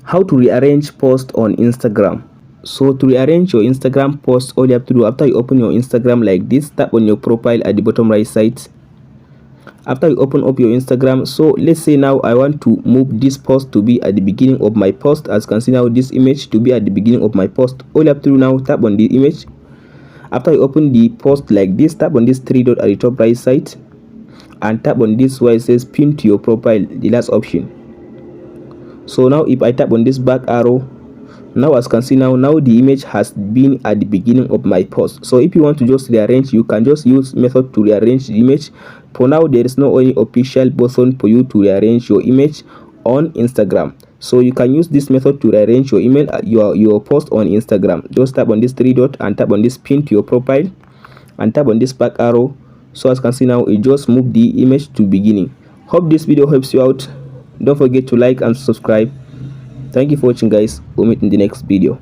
How to rearrange post on Instagram. So to rearrange your Instagram post, all you have to do after you open your Instagram like this, tap on your profile at the bottom right side. After you open up your Instagram, so let's say now I want to move this post to be at the beginning of my post. As you can see now, this image to be at the beginning of my post. All you have to do now, tap on the image. After you open the post like this, tap on this three dot at the top right side and tap on this where it says pin to your profile, the last option. So now if I tap on this back arrow, now as you can see now the image has been at the beginning of my post. So if you want to just rearrange, you can just use method to rearrange the image. For now, there is no any official button for you to rearrange your image on Instagram, so you can use this method to rearrange your email your post on Instagram. Just tap on this three dot and tap on this pin to your profile and tap on this back arrow. So as you can see now, it just moved the image to beginning. Hope this video helps you out. Don't forget to like and subscribe. Thank you for watching, guys. We'll meet in the next video.